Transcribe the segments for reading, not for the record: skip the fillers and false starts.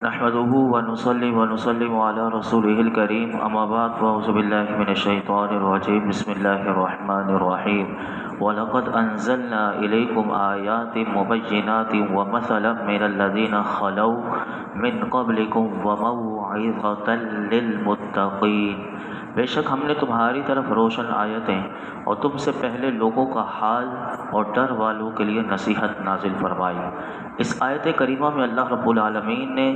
نحمده ونصلي ونسلم على رسوله الكريم اما بعد فاعوذ بالله من الشيطان الرجيم بسم الله الرحمن الرحيم ولقد انزلنا اليكم آيات مبينات ومثلا من الذين خلوا من قبلكم وموعظة للمتقين۔ بے شک ہم نے تمہاری طرف روشن آیتیں اور تم سے پہلے لوگوں کا حال اور ڈر والوں کے لیے نصیحت نازل فرمائی۔ اس آیت کریمہ میں اللہ رب العالمین نے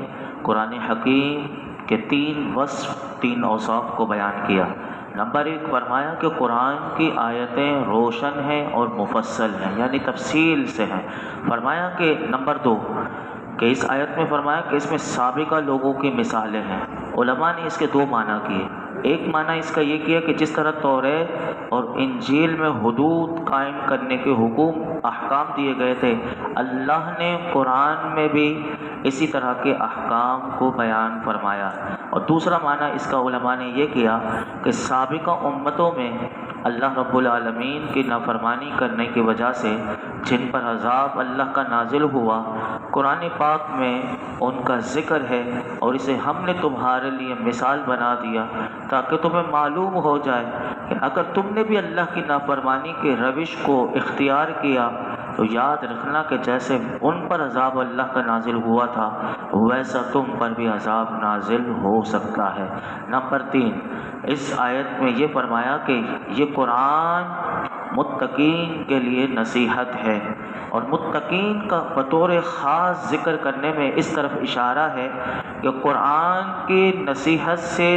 قرآن حکیم کے تین اوصاف کو بیان کیا۔ نمبر 1 فرمایا کہ قرآن کی آیتیں روشن ہیں اور مفصل ہیں، یعنی تفصیل سے ہیں۔ فرمایا کہ نمبر 2 کہ اس آیت میں فرمایا کہ اس میں سابقہ لوگوں کی مثالیں ہیں۔ علماء نے اس کے 2 معنی کیے۔ ایک معنی اس کا یہ کیا کہ جس طرح توریت اور انجیل میں حدود قائم کرنے کے احکام دیے گئے تھے، اللہ نے قرآن میں بھی اسی طرح کے احکام کو بیان فرمایا۔ اور دوسرا معنی اس کا علماء نے یہ کیا کہ سابقہ امتوں میں اللہ رب العالمین کی نافرمانی کرنے کی وجہ سے جن پر عذاب اللہ کا نازل ہوا، قرآن پاک میں ان کا ذکر ہے، اور اسے ہم نے تمہارے لیے مثال بنا دیا تاکہ تمہیں معلوم ہو جائے کہ اگر تم نے بھی اللہ کی نافرمانی کے روش کو اختیار کیا تو یاد رکھنا کہ جیسے ان پر عذاب اللہ کا نازل ہوا تھا ویسا تم پر بھی عذاب نازل ہو سکتا ہے۔ نمبر 3 اس آیت میں یہ فرمایا کہ یہ قرآن متقین کے لیے نصیحت ہے، اور متقین کا بطور خاص ذکر کرنے میں اس طرف اشارہ ہے کہ قرآن کی نصیحت سے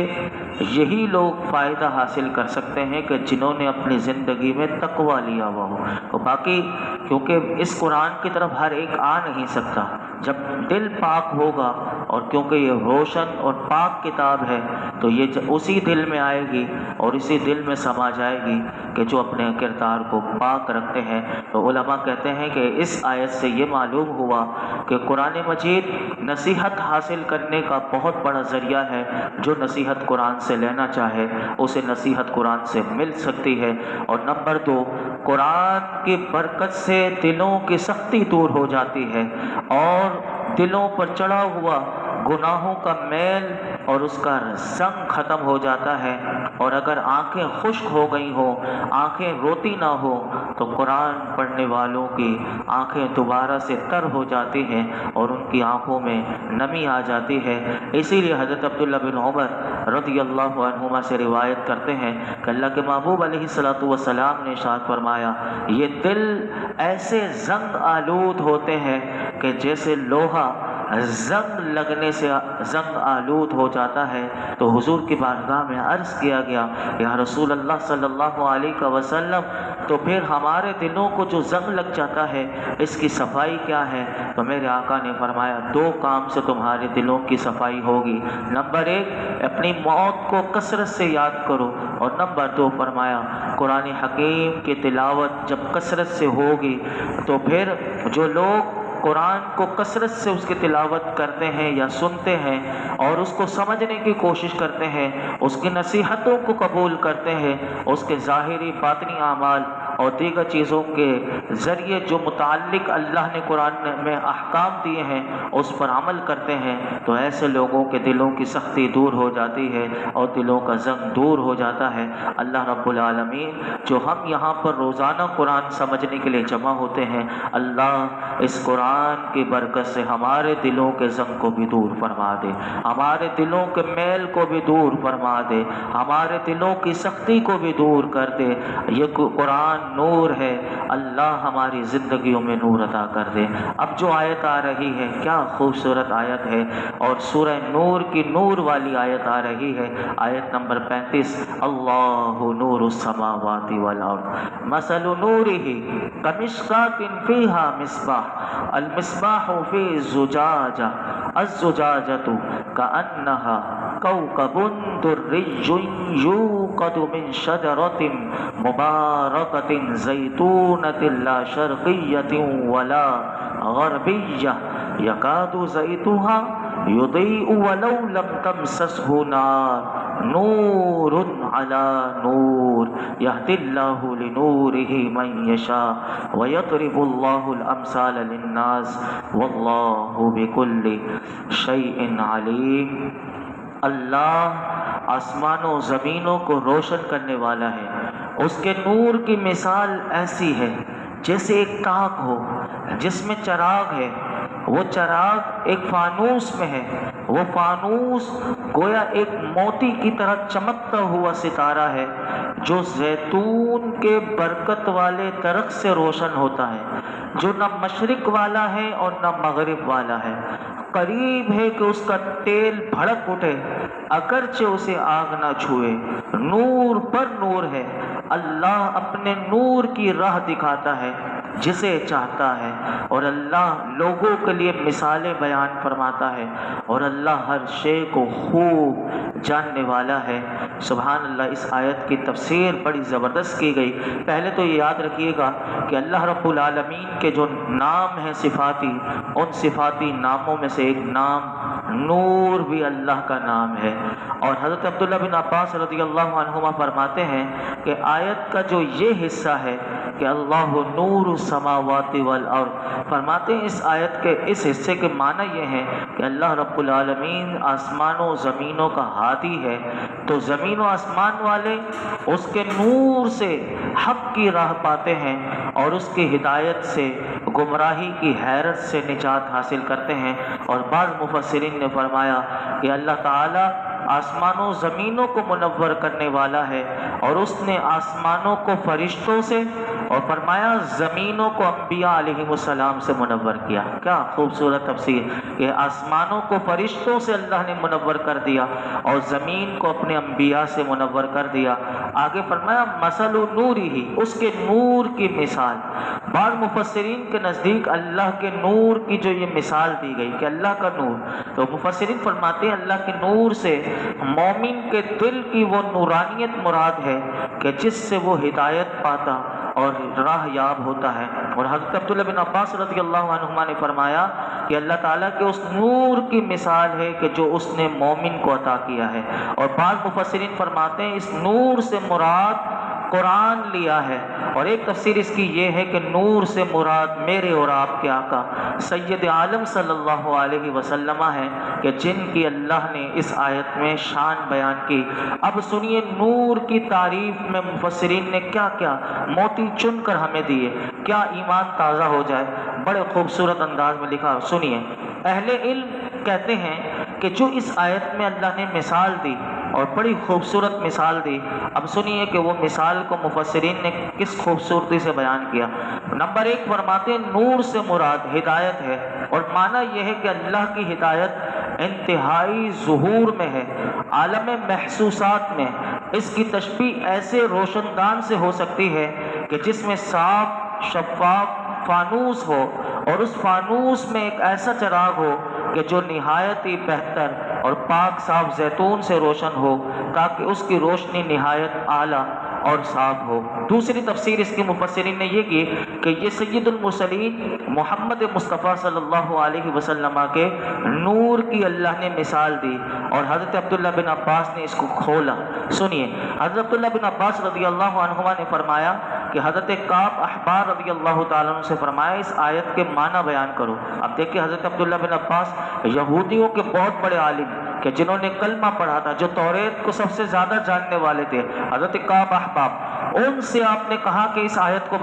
یہی لوگ فائدہ حاصل کر سکتے ہیں کہ جنہوں نے اپنی زندگی میں تقویٰ لیا ہوا ہو۔ تو باقی کیونکہ اس قرآن کی طرف ہر ایک آ نہیں سکتا، جب دل پاک ہوگا، اور کیونکہ یہ روشن اور پاک کتاب ہے تو یہ اسی دل میں آئے گی اور اسی دل میں سما جائے گی کہ جو اپنے کردار کو پاک رکھتے ہیں۔ تو علماء کہتے ہیں کہ اس آیت سے یہ معلوم ہوا کہ قرآن مجید نصیحت حاصل کرنے کا بہت بڑا ذریعہ ہے۔ جو نصیحت قرآن سے لینا چاہے اسے نصیحت قرآن سے مل سکتی ہے۔ اور نمبر 2 قرآن کی برکت سے دلوں کی سختی دور ہو جاتی ہے، اور دلوں پر چڑھا ہوا گناہوں کا میل اور اس کا زنگ ختم ہو جاتا ہے۔ اور اگر آنکھیں خشک ہو گئی ہوں، آنکھیں روتی نہ ہو، تو قرآن پڑھنے والوں کی آنکھیں دوبارہ سے تر ہو جاتی ہیں اور ان کی آنکھوں میں نمی آ جاتی ہے۔ اسی لیے حضرت عبداللہ بن عمر رضی اللہ عنہما سے روایت کرتے ہیں کہ اللہ کے محبوب علیہ الصلوۃ والسلام نے ارشاد فرمایا، یہ دل ایسے زنگ آلود ہوتے ہیں کہ جیسے لوہا زنگ لگنے سے زنگ آلود ہو جاتا ہے۔ تو حضور کی بارگاہ میں عرض کیا گیا، یا رسول اللہ صلی اللہ علیہ وسلم، تو پھر ہمارے دلوں کو جو زنگ لگ جاتا ہے اس کی صفائی کیا ہے؟ تو میرے آقا نے فرمایا 2 کام سے تمہارے دلوں کی صفائی ہوگی۔ نمبر 1 اپنی موت کو کثرت سے یاد کرو، اور نمبر 2 فرمایا قرآن حکیم کی تلاوت جب کثرت سے ہوگی تو پھر جو لوگ قرآن کو کثرت سے اس کی تلاوت کرتے ہیں یا سنتے ہیں اور اس کو سمجھنے کی کوشش کرتے ہیں، اس کی نصیحتوں کو قبول کرتے ہیں، اس کے ظاہری باطنی اعمال اور دیگر چیزوں کے ذریعے جو متعلق اللہ نے قرآن میں احکام دیے ہیں اس پر عمل کرتے ہیں، تو ایسے لوگوں کے دلوں کی سختی دور ہو جاتی ہے اور دلوں کا زنگ دور ہو جاتا ہے۔ اللہ رب العالمین جو ہم یہاں پر روزانہ قرآن سمجھنے کے لیے جمع ہوتے ہیں، اللہ اس قرآن کی برکت سے ہمارے دلوں کے زنگ کو بھی دور فرما دے، ہمارے دلوں کے میل کو بھی دور فرما دے، ہمارے دلوں کی سختی کو بھی دور کر دے۔ یہ قرآن نور ہے، اللہ ہماری زندگیوں میں نور عطا کر دے۔ اب جو آیت آ رہی ہے کیا خوبصورت آیت ہے، اور سورہ نور کی نور والی آیت آ رہی ہے، آیت نمبر 35، اللہ نور السماوات والارض مثل نورہ کمشکاۃ فیہا مصباح المصباح فی زجاجہ الزجاجۃ کأنہا کوکب دری یوقد من شجرۃ مبارکۃ زیتونۃ لا شرقیۃ ولا غربیہ یکاد زیتها یضیء ولو لم تمسسہ نار نور علی نور یہدی اللہ لنورہ من یشاء ویضرب اللہ الامثال للناس واللہ بکل شیء علیم۔ اللہ آسمان و زمینوں کو روشن کرنے والا ہے، اس کے نور کی مثال ایسی ہے جیسے ایک تاک ہو جس میں چراغ ہے، وہ چراغ ایک فانوس میں ہے، وہ فانوس گویا ایک موتی کی طرح چمکتا ہوا ستارہ ہے جو زیتون کے برکت والے درخت سے روشن ہوتا ہے، جو نہ مشرق والا ہے اور نہ مغرب والا ہے، قریب ہے کہ اس کا تیل بھڑک اٹھے اگرچہ اسے آگ نہ چھوئے، نور پر نور ہے۔ اللہ اپنے نور کی راہ دکھاتا ہے جسے چاہتا ہے، اور اللہ لوگوں کے لیے مثالیں بیان فرماتا ہے، اور اللہ ہر شے کو خوب جاننے والا ہے۔ سبحان اللہ۔ اس آیت کی تفسیر بڑی زبردست کی گئی۔ پہلے تو یہ یاد رکھیے گا کہ اللہ رب العالمین کے جو نام ہیں صفاتی، ان صفاتی ناموں میں سے ایک نام نور بھی اللہ کا نام ہے، اور حضرت عبداللہ بن عباس رضی اللہ عنہما فرماتے ہیں کہ آیت کا جو یہ حصہ ہے کہ اللہ نور السماوات والارض، فرماتے ہیں اس آیت کے اس حصے کے معنی یہ ہیں کہ اللہ رب العالمین آسمانوں و زمینوں کا ہادی ہے، تو زمین و آسمان والے اس کے نور سے حق کی راہ پاتے ہیں اور اس کی ہدایت سے گمراہی کی حیرت سے نجات حاصل کرتے ہیں۔ اور بعض مفسرین نے فرمایا کہ اللہ تعالیٰ آسمانوں زمینوں کو منور کرنے والا ہے، اور اس نے آسمانوں کو فرشتوں سے اور فرمایا زمینوں کو انبیاء علیہ السلام سے منور کیا۔ کیا خوبصورت تفسیر کہ آسمانوں کو فرشتوں سے اللہ نے منور کر دیا اور زمین کو اپنے انبیاء سے منور کر دیا۔ آگے فرمایا مثل نورہ، اس کے نور کی مثال۔ بعض مفسرین کے نزدیک اللہ کے نور کی جو یہ مثال دی گئی کہ اللہ کا نور، تو مفسرین فرماتے ہیں اللہ کے نور سے مومن کے دل کی وہ نورانیت مراد ہے کہ جس سے وہ ہدایت پاتا اور راہ یاب ہوتا ہے۔ اور حضرت عبداللہ بن عباس رضی اللہ عنہما نے فرمایا کہ اللہ تعالیٰ کے اس نور کی مثال ہے کہ جو اس نے مومن کو عطا کیا ہے۔ اور بعض مفسرین فرماتے ہیں اس نور سے مراد قرآن لیا ہے، اور ایک تفسیر اس کی یہ ہے کہ نور سے مراد میرے اور آپ کے آقا سید عالم صلی اللہ علیہ وسلم ہے کہ جن کی اللہ نے اس آیت میں شان بیان کی۔ اب سنیے نور کی تعریف میں مفسرین نے کیا کیا موتی چن کر ہمیں دیے، کیا ایمان تازہ ہو جائے، بڑے خوبصورت انداز میں لکھا۔ سنیے، اہل علم کہتے ہیں کہ جو اس آیت میں اللہ نے مثال دی اور بڑی خوبصورت مثال دی، اب سنیے کہ وہ مثال کو مفسرین نے کس خوبصورتی سے بیان کیا۔ نمبر ایک فرماتے ہیں نور سے مراد ہدایت ہے، اور معنی یہ ہے کہ اللہ کی ہدایت انتہائی ظہور میں ہے، عالم محسوسات میں۔ اس کی تشبیہ ایسے روشن دان سے ہو سکتی ہے کہ جس میں صاف شفاف فانوس ہو، اور اس فانوس میں ایک ایسا چراغ ہو کہ جو نہایت ہی بہتر اور پاک صاف زیتون سے روشن ہو تاکہ اس کی روشنی نہایت اعلیٰ اور صاف ہو۔ دوسری تفسیر اس کی مفسرین نے یہ کی کہ یہ سید المرسلین محمد مصطفیٰ صلی اللہ علیہ وسلم کے نور کی اللہ نے مثال دی، اور حضرت عبداللہ بن عباس نے اس کو کھولا۔ سنیے، حضرت عبداللہ بن عباس رضی اللہ عنہما نے فرمایا کہ حضرت کعب احبار رضی اللہ تعالیٰ عنہ سے فرمایا اس آیت کے معنی بیان کرو۔ اب دیکھیں حضرت عبداللہ بن عباس یہودیوں کے بہت بڑے عالم کہ جنہوں نے کلمہ پڑھا تھا، جو توریت کو سب سے زیادہ جاننے والے تھے، حضرت کعب احباب، ان سے آپ نے کہا کہ اس آیت کو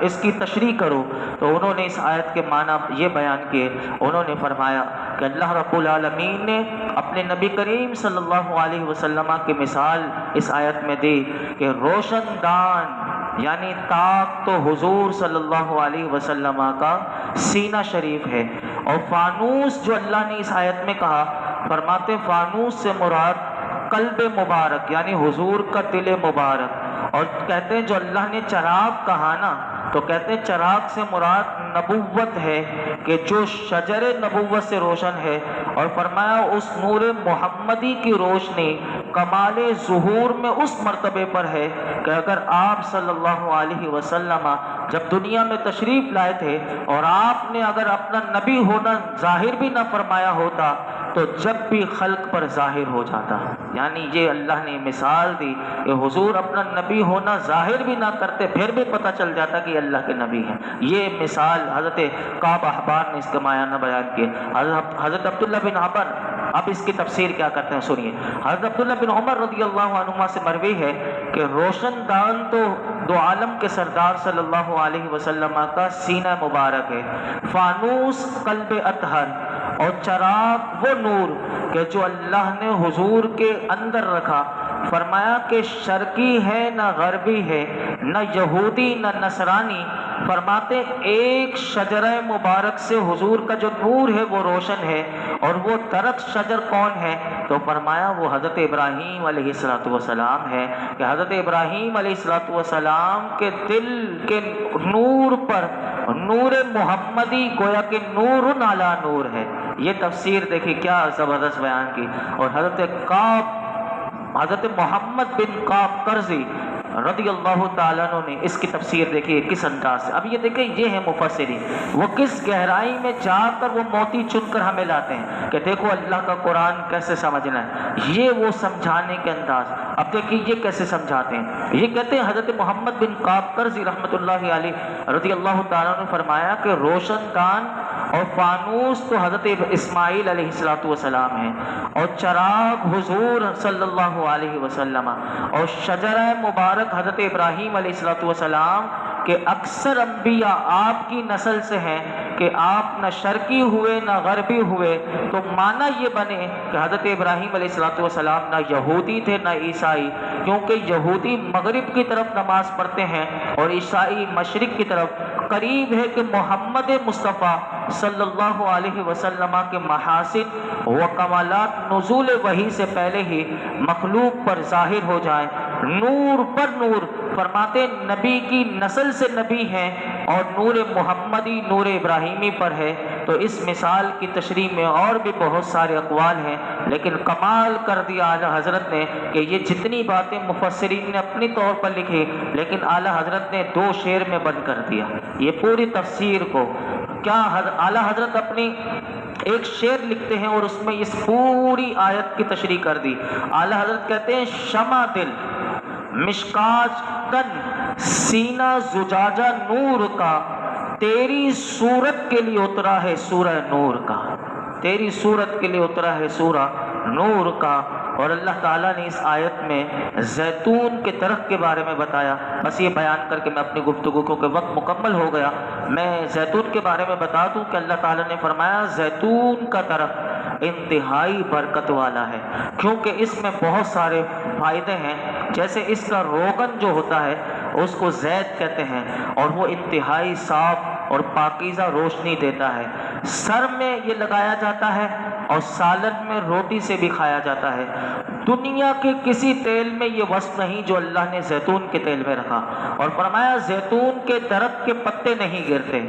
اس کی تشریح کرو، تو انہوں نے اس آیت کے معنی یہ بیان کیے۔ انہوں نے فرمایا کہ اللہ رب العالمین نے اپنے نبی کریم صلی اللہ علیہ وسلم کی مثال اس آیت میں دی کہ روشن دان یعنی تاک تو حضور صلی اللہ علیہ وسلم کا سینہ شریف ہے، اور فانوس جو اللہ نے اس آیت میں کہا، فرماتے فانوس سے مراد قلب مبارک یعنی حضور کا دل مبارک، اور کہتے ہیں جو اللہ نے چراغ کہا نا، تو کہتے ہیں چراغ سے مراد نبوت ہے کہ جو شجر نبوت سے روشن ہے، اور فرمایا اس نور محمدی کی روشنی کمال ظہور میں اس مرتبے پر ہے کہ اگر آپ صلی اللہ علیہ وسلم جب دنیا میں تشریف لائے تھے اور آپ نے اگر اپنا نبی ہونا ظاہر بھی نہ فرمایا ہوتا تو جب بھی خلق پر ظاہر ہو جاتا. یعنی یہ اللہ نے مثال دی کہ حضور اپنا نبی ہونا ظاہر بھی نہ کرتے پھر بھی پتہ چل جاتا کہ یہ اللہ کے نبی ہیں. یہ مثال حضرت کعب احبار نے اس کا معنی بیان کیا. حضرت عبداللہ بن عمر اب اس کی تفسیر کیا کرتے ہیں سنیے. حضرت عبداللہ بن عمر رضی اللہ عنہما سے مروی ہے کہ روشن دان تو دو عالم کے سردار صلی اللہ علیہ وسلم کا سینہ مبارک ہے، فانوس قلب اطہر، اور چراغ وہ نور کہ جو اللہ نے حضور کے اندر رکھا. فرمایا کہ شرقی ہے نہ غربی ہے، نہ یہودی نہ نصرانی. فرماتے ایک شجرہ مبارک سے حضور کا جو نور ہے وہ روشن ہے. اور وہ درخت شجر کون ہے؟ تو فرمایا وہ حضرت ابراہیم علیہ السلام ہے کہ حضرت ابراہیم علیہ السلام کے دل کے نور پر نور محمدی گویا کہ نور علی نور ہے. یہ تفسیر دیکھیں کیا زبردست بیان کی. اور حضرت محمد بن کعب قرظی رضی اللہ تعالیٰ عنہ نے اس کی تفسیر دیکھیے کس انداز سے. اب یہ دیکھیں یہ ہے مفسرین، وہ کس گہرائی میں جا کر وہ موتی چن کر ہمیں لاتے ہیں کہ دیکھو اللہ کا قرآن کیسے سمجھنا ہے. یہ وہ سمجھانے کے انداز. اب دیکھیے یہ کیسے سمجھاتے ہیں. یہ کہتے ہیں حضرت محمد بن کعب قرظی رحمۃ اللہ علیہ رضی اللہ تعالیٰ نے فرمایا کہ روشن دان اور فانوس تو حضرت اسماعیل علیہ السلام ہیں، اور چراغ حضور صلی اللہ علیہ وسلم، اور شجرہ مبارک حضرت ابراہیم علیہ السلام کہ اکثر انبیاء آپ کی نسل سے ہیں کہ آپ نہ شرقی ہوئے نہ غربی ہوئے. تو معنی یہ بنے کہ حضرت ابراہیم علیہ السلام نہ یہودی تھے نہ عیسائی، کیونکہ یہودی مغرب کی طرف نماز پڑھتے ہیں اور عیسائی مشرق کی طرف. قریب ہے کہ محمد مصطفیٰ صلی اللہ علیہ وسلم کے محاسن و کمالات نزول وحی سے پہلے ہی مخلوق پر ظاہر ہو جائیں. نور پر نور. فرماتے نبی کی نسل سے نبی ہیں اور نور محمدی نور ابراہیمی پر ہے. تو اس مثال کی تشریح میں اور بھی بہت سارے اقوال ہیں، لیکن کمال کر دیا اعلیٰ حضرت نے کہ یہ جتنی باتیں مفسرین نے اپنی طور پر لکھی لیکن اعلیٰ حضرت نے 2 شعر میں بند کر دیا یہ پوری تفسیر کو. کیا اعلیٰ حضرت اپنی ایک شعر لکھتے ہیں اور اس میں اس پوری آیت کی تشریح کر دی. اعلیٰ حضرت کہتے ہیں شمع دل مشکاج کن سینہ زجاجہ نور کا، تیری صورت کے لیے اترا ہے سورہ نور کا. تیری صورت کے لیے اترا ہے سورہ نور کا. اور اللہ تعالیٰ نے اس آیت میں زیتون کے درخت کے بارے میں بتایا. بس یہ بیان کر کے میں اپنی گفتگو کو کہ وقت مکمل ہو گیا، میں زیتون کے بارے میں بتا دوں کہ اللہ تعالیٰ نے فرمایا زیتون کا درخت انتہائی برکت والا ہے، کیونکہ اس میں بہت سارے فائدے ہیں. جیسے اس کا روغن جو ہوتا ہے اس کو زیت کہتے ہیں، اور وہ انتہائی صاف اور پاکیزہ روشنی دیتا ہے. سر میں یہ لگایا جاتا ہے اور سالن میں روٹی سے بھی کھایا جاتا ہے. دنیا کے کسی تیل میں یہ وصف نہیں جو اللہ نے زیتون کے تیل میں رکھا. اور فرمایا زیتون کے درخت کے پتے نہیں گرتے.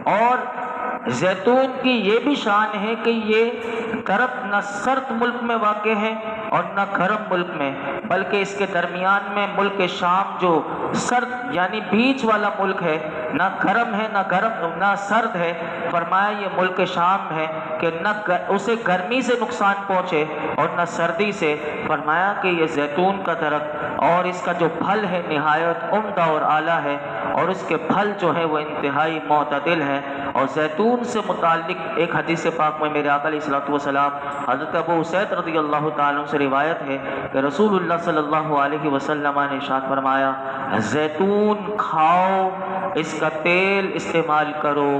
اور زیتون کی یہ بھی شان ہے کہ یہ درخت نہ سرد ملک میں واقع ہے اور نہ گرم ملک میں، بلکہ اس کے درمیان میں ملک شام جو سرد یعنی بیچ والا ملک ہے، نہ گرم ہے نہ سرد ہے. فرمایا یہ ملک شام ہے کہ نہ اسے گرمی سے نقصان پہنچے اور نہ سردی سے. فرمایا کہ یہ زیتون کا درخت اور اس کا جو پھل ہے نہایت عمدہ اور اعلیٰ ہے، اور اس کے پھل جو ہے وہ انتہائی معتدل ہے. اور زیتون سے متعلق ایک حدیث پاک میں میرے آقا علیہ الصلوۃ والسلام حضرت ابو اسید رضی اللہ تعالیٰ عنہ سے روایت ہے کہ رسول اللہ صلی اللہ علیہ وسلم نے ارشاد فرمایا زیتون کھاؤ، اس کا تیل استعمال کرو،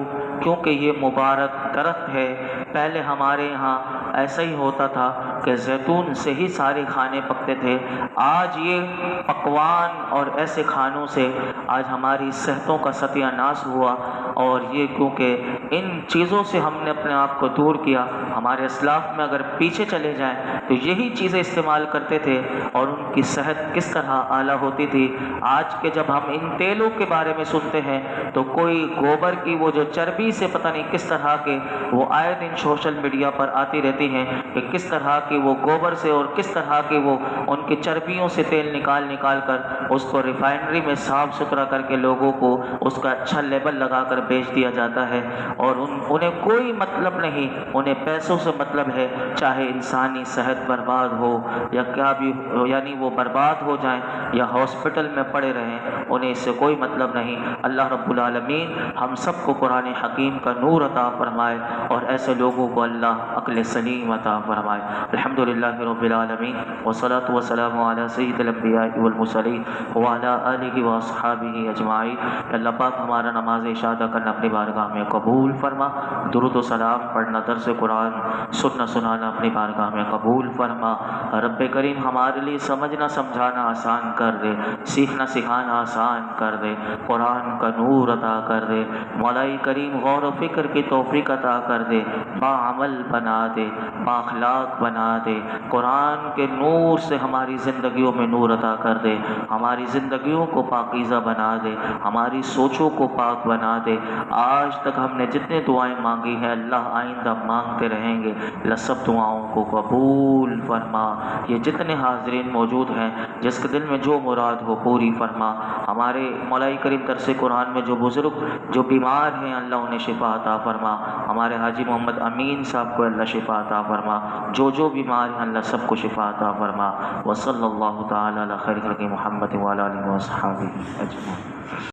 کیونکہ یہ مبارک درخت ہے. پہلے ہمارے یہاں ایسا ہی ہوتا تھا کہ زیتون سے ہی سارے کھانے پکتے تھے. آج یہ پکوان اور ایسے کھانوں سے آج ہماری صحتوں کا ستیہ ناش ہوا، اور یہ کیونکہ ان چیزوں سے ہم نے اپنے آپ کو دور کیا. ہمارے اسلاف میں اگر پیچھے چلے جائیں تو یہی چیزیں استعمال کرتے تھے اور ان کی صحت کس طرح اعلیٰ ہوتی تھی. آج کے جب ہم ان تیلوں کے بارے میں سنتے ہیں تو کوئی گوبر کی وہ جو چربی سے پتہ نہیں کس طرح کے وہ آئے دن سوشل میڈیا پر آتی رہتی ہیں کہ کس طرح کے وہ گوبر سے اور کس طرح کے وہ ان کی چربیوں سے تیل نکال کر اس کو ریفائنری میں صاف ستھرا کر کے لوگوں کو اس کا اچھا لیبل لگا کر بیچ دیا جاتا ہے، اور انہیں کوئی مطلب نہیں، انہیں پیسوں سے مطلب ہے، چاہے انسانی صحت برباد ہو یا کیا بھی ہو، یعنی وہ برباد ہو جائیں یا ہاسپٹل میں پڑے رہیں، انہیں اس سے کوئی مطلب نہیں۔ اللہ رب العالمین ہم سب کو قرآن حکیم کا نور عطا فرمائے اور ایسے لوگوں کو اللہ عقل سلیم عطا فرمائے۔ الحمدللہ رب العالمین والصلاة والسلام علی سید الانبیاء والمرسلین وعلی آلہ واصحابہ اجمعین۔ اللہ پاک ہمارا نماز عشاء ادا کرنا اپنی بارگاہ میں قبول فرما، درود و سلام پڑھنا، درس قرآن سننا سنانا اپنی بارگاہ میں قبول فرما۔ رب کریم ہمارے لیے سمجھنا سمجھانا آسان کر دے، سیکھنا سکھانا آسان کر دے، قرآن کا نور عطا کر دے، مولا کریم غور و فکر کی توفیق عطا کر دے، با عمل بنا دے، با اخلاق بنا دے، قرآن کے نور سے ہماری زندگیوں میں نور عطا کر دے، ہماری زندگیوں کو پاکیزہ بنا دے، ہماری سوچوں کو پاک بنا دے۔ آج تک ہم نے جتنے دعائیں مانگی ہیں اللہ آئندہ مانگتے رہیں گے، اللہ سب دعاؤں کو قبول فرما۔ یہ جتنے حاضرین موجود ہیں جس کے دل میں جو مراد ہو پوری فرما۔ ہمارے مولا کریم درس قرآن میں جو بزرگ جو بیمار ہیں اللہ انہیں شفا عطا فرما، ہمارے حاجی محمد امین صاحب کو اللہ شفا عطا فرما، جو بیمار ہیں اللہ سب کو شفا عطا فرما۔ وصلی اللہ تعالی علی خیر خلق محمد وعلی آلہ وصحبہ اجمعین۔